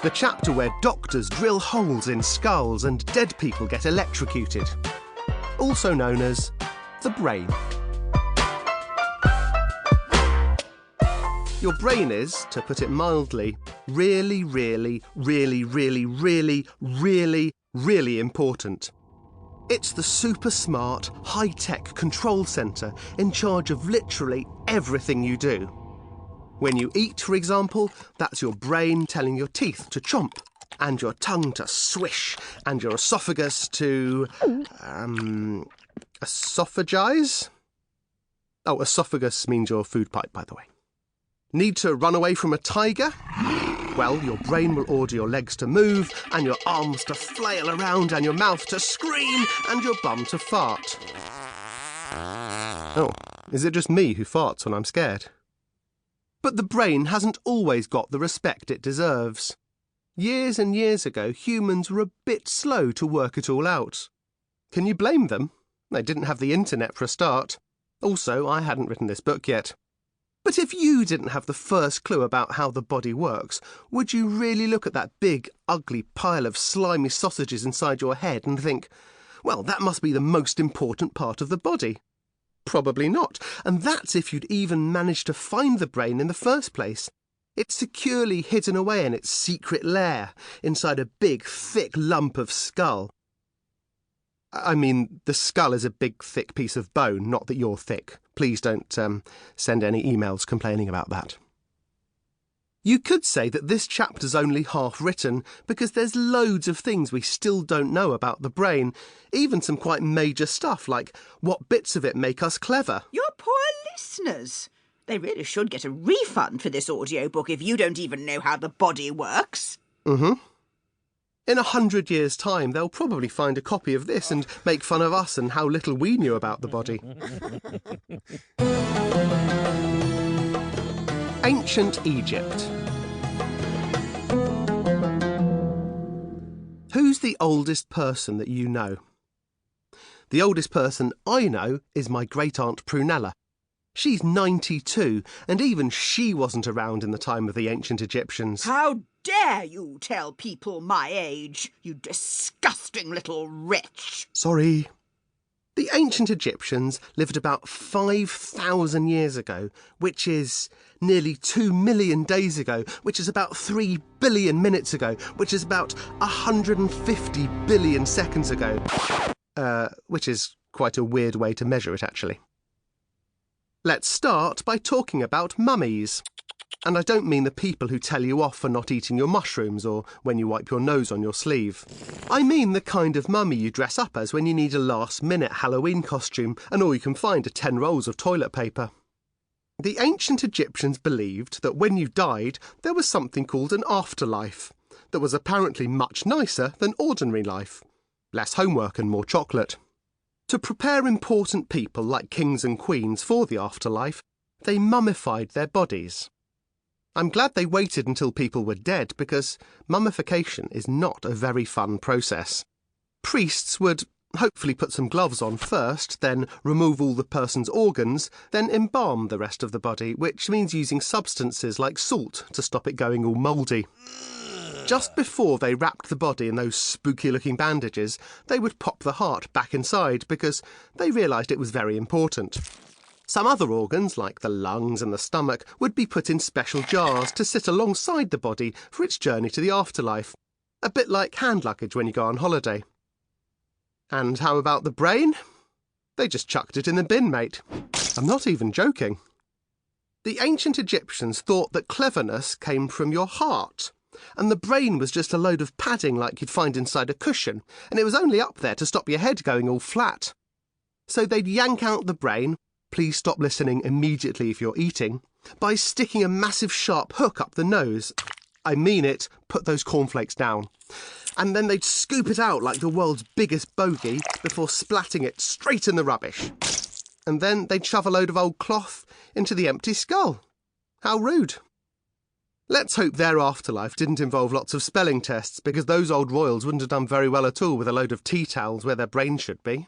The chapter where doctors drill holes in skulls and dead people get electrocuted. Also known as the brain. Your brain is, to put it mildly, really, really, really, really, really, really, really important. It's the super smart, high-tech control centre in charge of literally everything you do. When you eat, for example, that's your brain telling your teeth to chomp, and your tongue to swish, and your esophagus to... esophagize? Oh, esophagus means your food pipe, by the way. Need to run away from a tiger? Well, your brain will order your legs to move, and your arms to flail around, and your mouth to scream, and your bum to fart. Oh, is it just me who farts when I'm scared? But the brain hasn't always got the respect it deserves. Years and years ago, humans were a bit slow to work it all out. Can you blame them? They didn't have the internet for a start. Also, I hadn't written this book yet. But if you didn't have the first clue about how the body works, would you really look at that big, ugly pile of slimy sausages inside your head and think, well, that must be the most important part of the body? Probably not, and that's if you'd even managed to find the brain in the first place. It's securely hidden away in its secret lair, inside a big, thick lump of skull. I mean, the skull is a big, thick piece of bone, not that you're thick. Please don't send any emails complaining about that. You could say that this chapter's only half written because there's loads of things we still don't know about the brain, even some quite major stuff like what bits of it make us clever. Your poor listeners. They really should get a refund for this audiobook if you don't even know how the body works. Mm-hmm. In 100 years' time, they'll probably find a copy of this and make fun of us and how little we knew about the body. Ancient Egypt. Who's the oldest person that you know? The oldest person I know is my great-aunt Prunella. She's 92, and even she wasn't around in the time of the ancient Egyptians. How dare you tell people my age, you disgusting little wretch! Sorry. The ancient Egyptians lived about 5,000 years ago, which is nearly 2 million days ago, which is about 3 billion minutes ago, which is about 150 billion seconds ago. Which is quite a weird way to measure it, actually. Let's start by talking about mummies. And I don't mean the people who tell you off for not eating your mushrooms or when you wipe your nose on your sleeve. I mean the kind of mummy you dress up as when you need a last-minute Halloween costume and all you can find are 10 rolls of toilet paper. The ancient Egyptians believed that when you died, there was something called an afterlife that was apparently much nicer than ordinary life. Less homework and more chocolate. To prepare important people like kings and queens for the afterlife, they mummified their bodies. I'm glad they waited until people were dead because mummification is not a very fun process. Priests would hopefully put some gloves on first, then remove all the person's organs, then embalm the rest of the body, which means using substances like salt to stop it going all mouldy. Just before they wrapped the body in those spooky-looking bandages, they would pop the heart back inside because they realised it was very important. Some other organs, like the lungs and the stomach, would be put in special jars to sit alongside the body for its journey to the afterlife. A bit like hand luggage when you go on holiday. And how about the brain? They just chucked it in the bin, mate. I'm not even joking. The ancient Egyptians thought that cleverness came from your heart, and the brain was just a load of padding like you'd find inside a cushion, and it was only up there to stop your head going all flat. So they'd yank out the brain, please stop listening immediately if you're eating, by sticking a massive sharp hook up the nose. I mean it, put those cornflakes down. And then they'd scoop it out like the world's biggest bogey before splatting it straight in the rubbish. And then they'd shove a load of old cloth into the empty skull. How rude. Let's hope their afterlife didn't involve lots of spelling tests, because those old royals wouldn't have done very well at all with a load of tea towels where their brains should be.